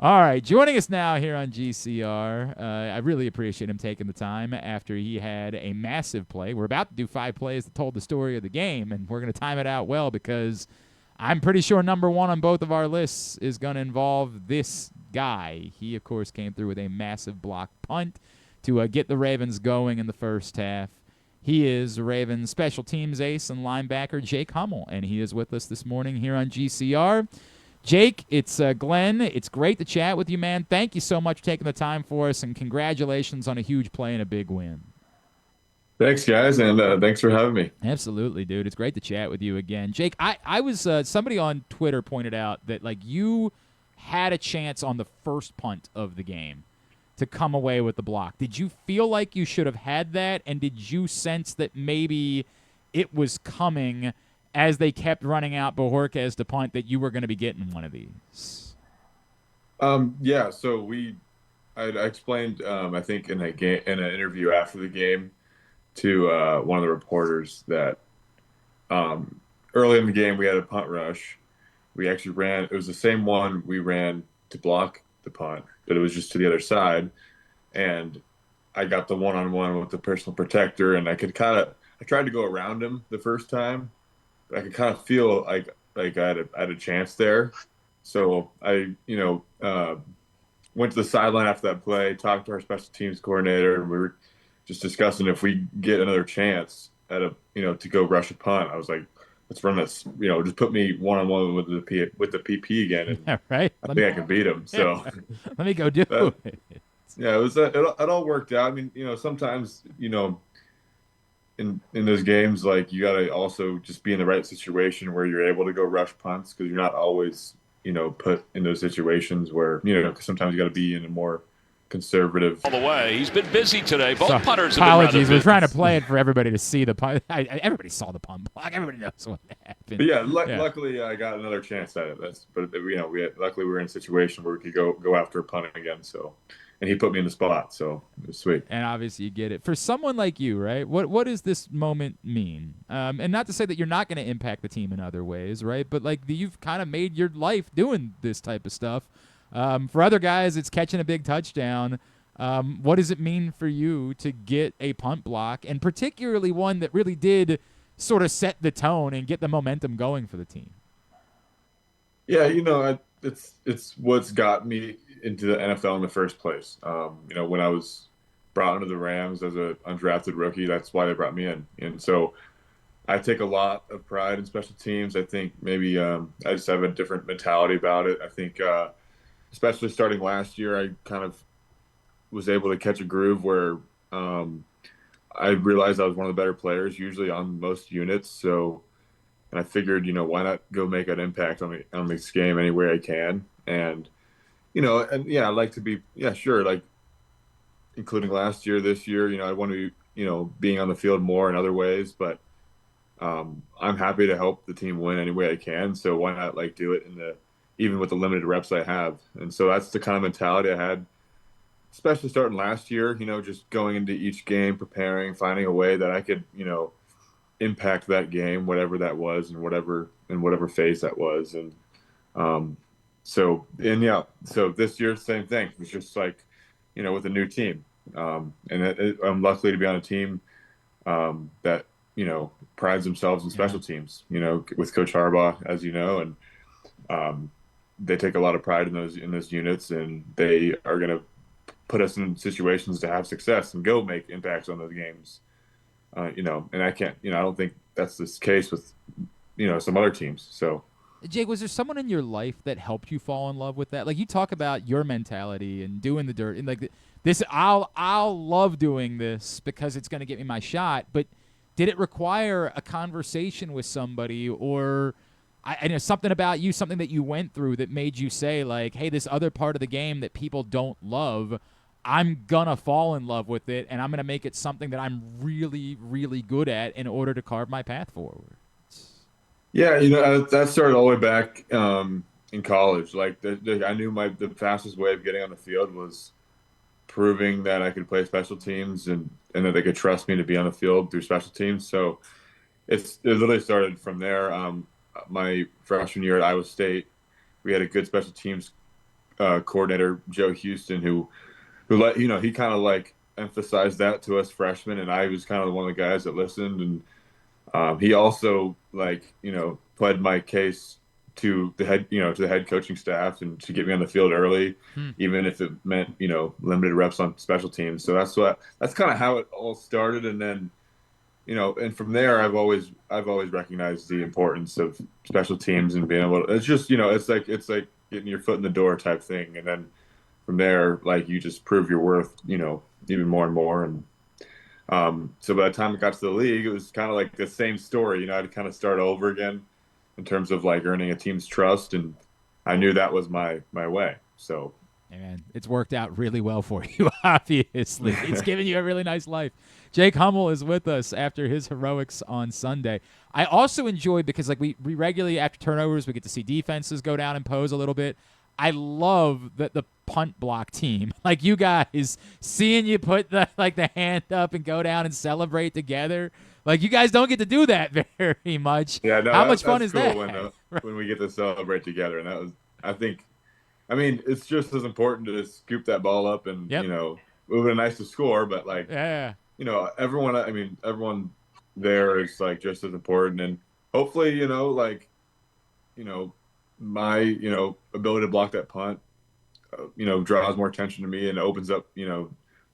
All right, joining us now here on GCR. I really appreciate him taking the time after he had a massive play. We're about to do 5 plays that told the story of the game, and we're going to time it out well because I'm pretty sure number one on both of our lists is going to involve this guy. He, of course, came through with a massive block punt to get the Ravens going in the first half. He is Ravens special teams ace and linebacker Jake Hummel, and he is with us this morning here on GCR. Jake, it's Glenn. It's great to chat with you, man. Thank you so much for taking the time for us, and congratulations on a huge play and a big win. Thanks, guys, and thanks for having me. Absolutely, dude. It's great to chat with you again. Jake, I was somebody on Twitter pointed out that like you had a chance on the first punt of the game to come away with the block. Did you feel like you should have had that, and did you sense that maybe it was coming as they kept running out Bojorquez to punt that you were going to be getting one of these? Yeah, so I explained, I think in in an interview after the game to one of the reporters that early in the game we had a punt rush. We actually ran. It was the same one we ran to block the punt, but it was just to the other side, and I got the one-on-one with the personal protector, and I tried to go around him the first time, but I could kind of feel like I had a chance there. So I, went to the sideline after that play, talked to our special teams coordinator, and we were just discussing if we get another chance to go rush a punt. I was like, let's run this, just put me one-on-one with the PP again, and Yeah, right. I think I can beat him. So Let me go do it. yeah, it all worked out. I mean, sometimes, in those games, like you got to also just be in the right situation where you're able to go rush punts because you're not always, put in those situations where, 'cause sometimes you got to be in a more conservative. All the way. He's been busy today. Both So, punters have apologies. been We're trying to play it for everybody to see the punt. Everybody saw the punt block. Everybody knows what happened. But yeah, Yeah. luckily I got another chance at it. Luckily we were in a situation where we could go after a punt again. So, and he put me in the spot. So it was sweet. And obviously you get it. For someone like you, right, what does this moment mean? And not to say that you're not going to impact the team in other ways, right? But like you've kind of made your life doing this type of stuff. For other guys, it's catching a big touchdown. What does it mean for you to get a punt block, and particularly one that really did sort of set the tone and get the momentum going for the team? Yeah, it's what's got me into the NFL in the first place. When I was brought into the Rams as an undrafted rookie, that's why they brought me in. And so I take a lot of pride in special teams. I think maybe I just have a different mentality about it. I think, especially starting last year, I kind of was able to catch a groove where I realized I was one of the better players usually on most units. So, and I figured, why not go make an impact on this game any way I can. And I like to be, yeah, sure, like including last year, this year, I want to be, being on the field more in other ways, but I'm happy to help the team win any way I can. So why not like do it even with the limited reps I have. And so that's the kind of mentality I had, especially starting last year, just going into each game, preparing, finding a way that I could, impact that game, whatever that was and whatever phase that was. And so this year, same thing. It was just like, with a new team. I'm lucky to be on a team that, prides themselves in special teams, with Coach Harbaugh, as you know, and they take a lot of pride in those units, and they are going to put us in situations to have success and go make impacts on those games. And I can't, I don't think that's the case with, some other teams. So, Jake, was there someone in your life that helped you fall in love with that? Like you talk about your mentality and doing the dirt and like this, I'll love doing this because it's going to get me my shot. But did it require a conversation with somebody, or I know something about you, something that you went through that made you say like, hey, this other part of the game that people don't love, I'm gonna fall in love with it, and I'm gonna make it something that I'm really, really good at in order to carve my path forward. yeah, that started all the way back in college. Like I knew the fastest way of getting on the field was proving that I could play special teams and that they could trust me to be on the field through special teams. So it literally started from there. My freshman year at Iowa State, we had a good special teams coordinator Joe Houston, who let he kind of like emphasized that to us freshmen, and I was kind of one of the guys that listened, and he also pled my case to the head coaching staff and to get me on the field early, even if it meant limited reps on special teams. So that's kind of how it all started, and then and from there I've always recognized the importance of special teams and being able to. It's just it's like getting your foot in the door type thing, and then from there you just prove your worth even more and more. And so by the time it got to the league, it was kind of like the same story. I had to kind of start over again in terms of earning a team's trust, and I knew that was my way. So, man, it's worked out really well for you. Obviously, it's given you a really nice life. Jake Hummel is with us after his heroics on Sunday. I also enjoyed because we regularly after turnovers we get to see defenses go down and pose a little bit. I love that the punt block team, you guys, seeing you put the hand up and go down and celebrate together. You guys don't get to do that very much. Yeah, no, how much fun is cool that? When we get to celebrate together, and that was, it's just as important to scoop that ball up and it would have been nice to score, but everyone there is just as important, and hopefully my ability to block that punt draws more attention to me and opens up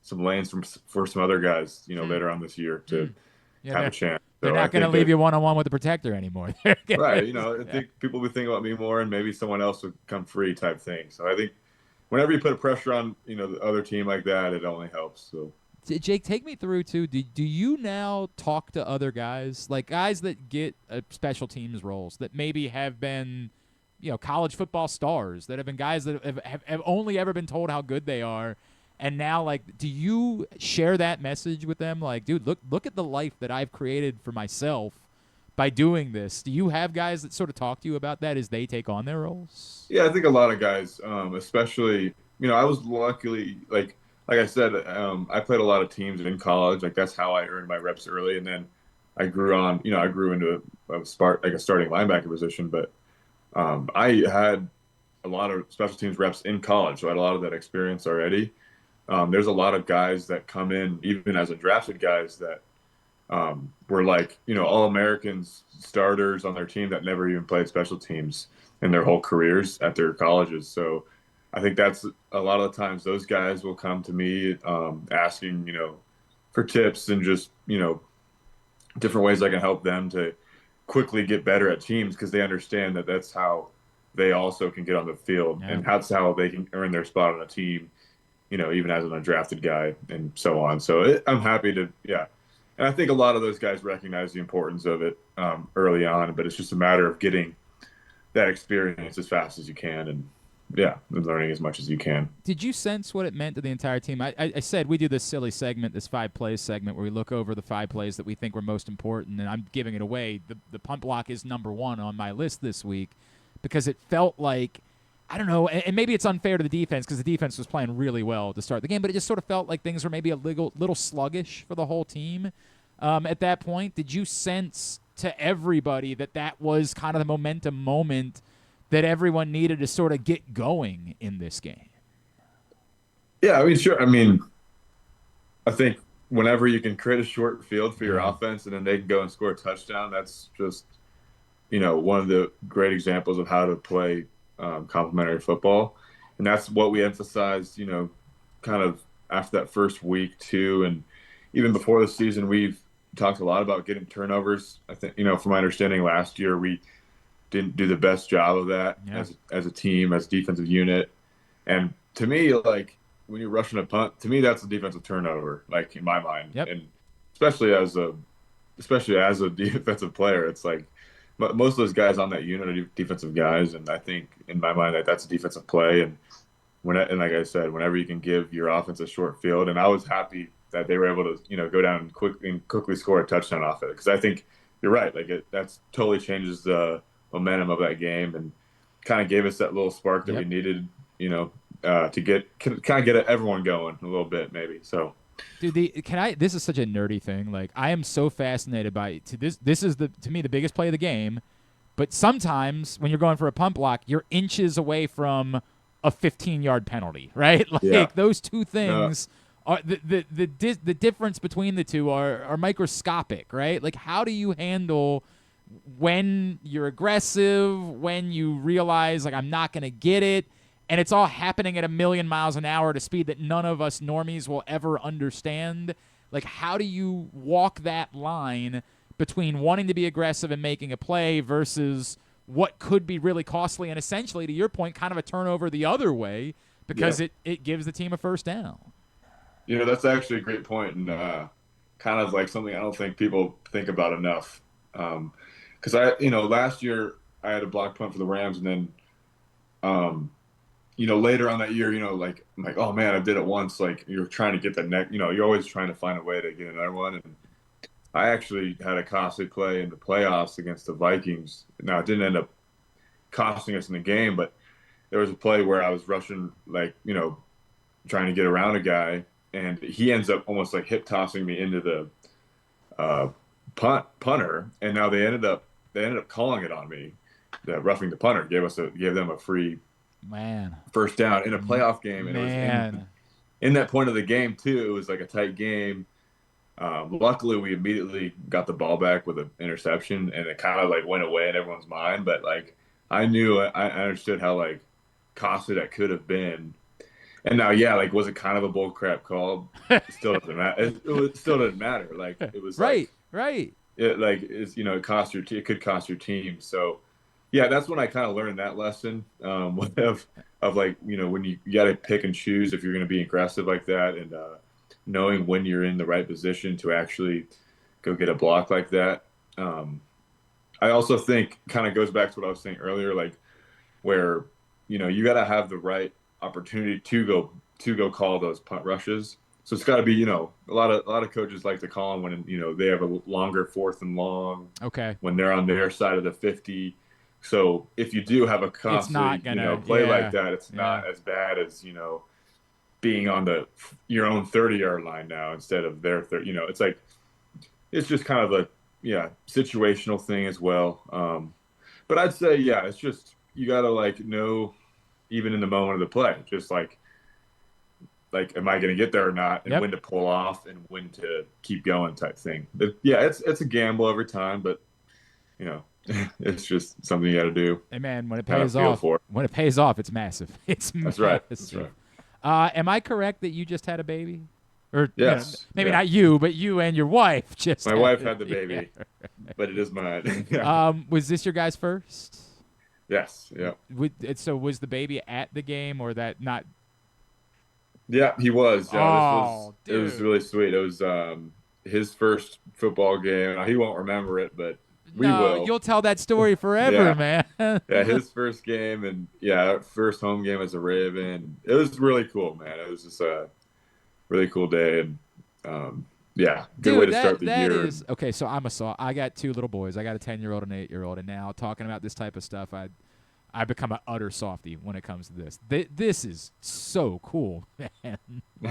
some lanes for some other guys later on this year to have a chance. They're not going to leave you one-on-one with the protector anymore. Right. I think people will be thinking about me more, and maybe someone else would come free type thing. So I think whenever you put a pressure on the other team like that, it only helps. So Jake, take me through too. Do you now talk to other guys, guys that get special teams roles that maybe have been college football stars, that have been guys that have only ever been told how good they are, and now do you share that message with them? Dude, look at the life that I've created for myself by doing this. Do you have guys that sort of talk to you about that as they take on their roles? Yeah, I think a lot of guys, especially I was luckily like I said, I played a lot of teams in college. That's how I earned my reps early, and then I grew on. I grew into a starting linebacker position, but I had a lot of special teams reps in college, so I had a lot of that experience already. There's a lot of guys that come in, even as undrafted guys, that were All-Americans, starters on their team that never even played special teams in their whole careers at their colleges. So I think that's a lot of the times those guys will come to me asking, for tips and just, different ways I can help them to quickly get better at teams, because they understand that that's how they also can get on the field, and that's how they can earn their spot on a team, even as an undrafted guy and so on. So I'm happy to, and I think a lot of those guys recognize the importance of it early on, but it's just a matter of getting that experience as fast as you can and learning as much as you can. Did you sense what it meant to the entire team? I said we do this silly segment, this 5 plays segment, where we look over the 5 plays that we think were most important, and I'm giving it away. The punt block is number 1 on my list this week because it felt like, I don't know, and maybe it's unfair to the defense because the defense was playing really well to start the game, but it just sort of felt like things were maybe a little sluggish for the whole team at that point. Did you sense to everybody that was kind of the momentum moment that everyone needed to sort of get going in this game? Yeah, sure. I think whenever you can create a short field for your offense and then they can go and score a touchdown, that's just, one of the great examples of how to play complementary football. And that's what we emphasized, kind of after that first week too. And even before the season, we've talked a lot about getting turnovers. I think, from my understanding last year, we didn't do the best job of that as a team, as a defensive unit. And to me, when you're rushing a punt, to me, that's a defensive turnover, in my mind. Yep. And especially as a defensive player, it's most of those guys on that unit are defensive guys. And I think in my mind that's a defensive play. And like I said, whenever you can give your offense a short field, and I was happy that they were able to, go down and quickly score a touchdown off it. Because I think you're right. That's totally changes the momentum of that game and kind of gave us that little spark that we needed, to get everyone going a little bit maybe. So, dude, this is such a nerdy thing. I am so fascinated by this. This is to me the biggest play of the game. But sometimes when you're going for a punt block, you're inches away from a 15-yard penalty, right? Like those two things are the difference between the two are microscopic, right? Like, how do you handle when you're aggressive, when you realize, like, I'm not going to get it, and it's all happening at 1,000,000 miles an hour at a speed that none of us normies will ever understand? Like, how do you walk that line between wanting to be aggressive and making a play versus what could be really costly and essentially, to your point, kind of a turnover the other way because it gives the team a first down? That's actually a great point, and kind of like something I don't think people think about enough. Because last year I had a block punt for the Rams, and then, later on that year, like I'm like, oh man, I did it once. Like, you're trying to get the neck. You're always trying to find a way to get another one. And I actually had a costly play in the playoffs against the Vikings. Now, it didn't end up costing us in the game, but there was a play where I was rushing, like, trying to get around a guy, and he ends up almost like hip tossing me into the punter, and now they ended up calling it on me. The roughing the punter gave them a free first down in a playoff game, and it was in that point of the game too. It was like a tight game. Luckily, we immediately got the ball back with an interception, and it kind of like went away in everyone's mind. But like, I knew, I understood how like costly that could have been. And now, like, was it kind of a bull crap call? It still doesn't matter. It still doesn't matter. Like, it was right. It like is it could cost your team. So, yeah, that's when I kind of learned that lesson of like, when you got to pick and choose if you're going to be aggressive like that, and knowing when you're in the right position to actually go get a block like that. I also think kind of goes back to what I was saying earlier, like where you got to have the right opportunity to go call those punt rushes. So it's got to be, a lot of coaches like to call them when they have a longer 4th and long. Okay. When they're on their side of the 50. So if you do have a costly play like that, it's not as bad as being on your own 30-yard line now instead of their 30. It's like it's just kind of a situational thing as well. But I'd say it's just you got to like know even in the moment of the play, just like am I going to get there or not, and when to pull off and when to keep going type thing. But it's a gamble every time, but it's just something you got to do. Hey man, when it pays off, it's massive. It's That's massive. Right. That's right. Am I correct that you just had a baby? Or yes, maybe not you, but you and your wife just. My wife had the baby, but it is mine. Was this your guys' first? Yes. Yeah. So was the baby at the game, or that not? Yeah, he was. Dude. It was really sweet. It was his first football game. He won't remember it, but we will. You'll tell that story forever, man. His first game, and first home game as a Raven. It was really cool, man. It was just a really cool day, and good way to start the year. Okay, so I got 2 little boys. I got a 10-year-old and an 8-year-old, and now talking about this type of stuff, I become an utter softie when it comes to this. This is so cool, man. No,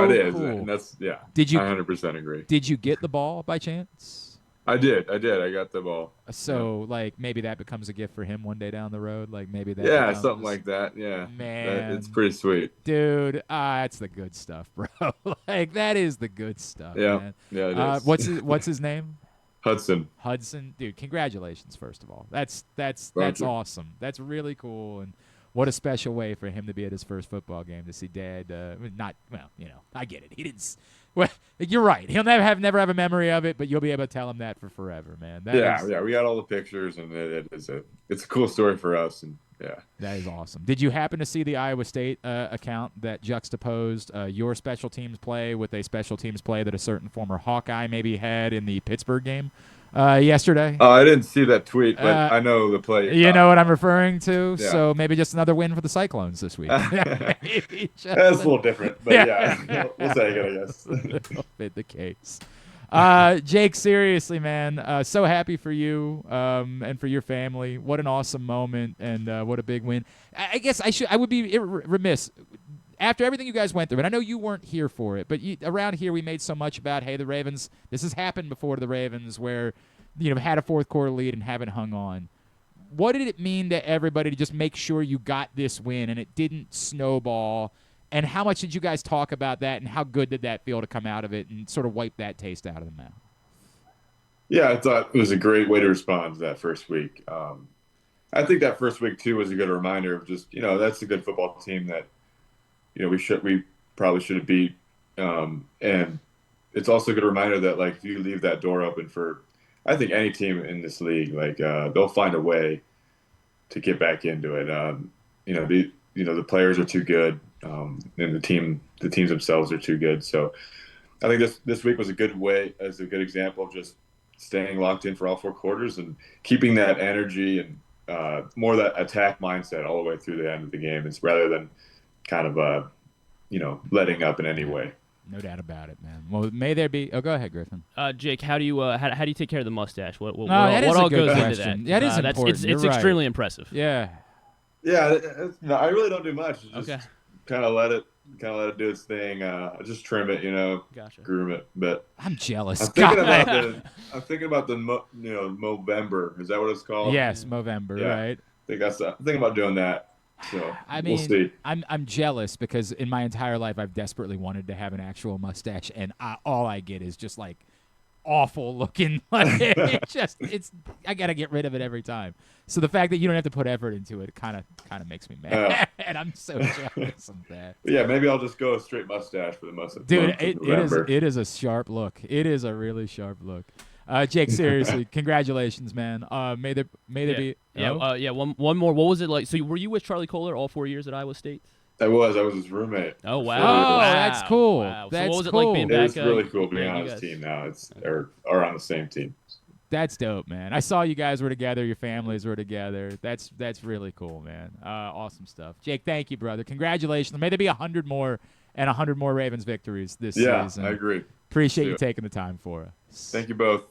it is. Cool. And that's Did you? I 100% agree. Did you get the ball by chance? I did. I got the ball. So, like, maybe that becomes a gift for him one day down the road. Like, maybe that. Something like that. Yeah, man, it's pretty sweet, dude. That's the good stuff, bro. Like, that is the good stuff. Yeah, man. Yeah. It is. What's his name? Hudson, dude. Congratulations, first of all. That's awesome. That's really cool, and what a special way for him to be at his first football game to see Dad. I get it. He didn't. Well, you're right. He'll never have a memory of it, but you'll be able to tell him that for forever, man. We got all the pictures, and it's a cool story for us, and that is awesome. Did you happen to see the Iowa State account that juxtaposed your special teams play with a special teams play that a certain former Hawkeye maybe had in the Pittsburgh game yesterday? Oh, I didn't see that tweet, but I know the play. You know what I'm referring to? Yeah. So maybe just another win for the Cyclones this week. That's a little different, but we'll take it, I guess. That'll fit the case. Jake, seriously, man, so happy for you and for your family. What an awesome moment, and what a big win. I guess I would be remiss after everything you guys went through, and I know you weren't here for it, but around here we made so much about, hey, the Ravens, this has happened before to the Ravens where, had a fourth quarter lead and haven't hung on. what did it mean to everybody to just make sure you got this win and it didn't snowball? And how much did you guys talk about that, and how good did that feel to come out of it and sort of wipe that taste out of the mouth? Yeah, I thought it was a great way to respond to that first week. I think that first week too was a good reminder of just, that's a good football team that, we probably should have beat. And it's also a good reminder that, like, if you leave that door open for, I think, any team in this league, like, they'll find a way to get back into it. The players are too good, and the teams themselves are too good. So I think this week was a good example of just staying locked in for all 4 quarters and keeping that energy and more of that attack mindset all the way through the end of the game, is rather than kind of letting up in any way. No doubt about it, man. Well, may there be. Oh, go ahead, Griffin. Jake, how do you take care of the mustache? What that is all a good goes question. into that? That is important. It's You're extremely right. impressive. Yeah. Yeah, no, I really don't do much. Just Okay. kind of let it do its thing. Just trim it, Gotcha. groom it. But I'm jealous. I'm thinking about the Movember. Is that what it's called? Yes, Movember, Yeah. right? I'm thinking about doing that. So we'll see. I'm jealous because in my entire life I've desperately wanted to have an actual mustache, and all I get is just like awful looking. Like, I gotta get rid of it every time. So the fact that you don't have to put effort into it kind of makes me mad, and I'm so jealous of that. Yeah, maybe I'll just go straight mustache for the mustache. Dude, it is a sharp look. It is a really sharp look. Jake, seriously, congratulations, man. May there be. One more. What was it like? So were you with Charlie Kohler all 4 years at Iowa State? I was his roommate. Oh wow! Oh, Wow. that's cool. Wow. That's so what was it cool. like being It back? was really cool being yeah, on you his guys- team now. Or on the same team. That's dope, man. I saw you guys were together. Your families were together. That's really cool, man. Awesome stuff. Jake, thank you, brother. Congratulations. May there be 100 more and 100 more Ravens victories this season. Yeah, I agree. Appreciate you taking the time for us. Thank you both.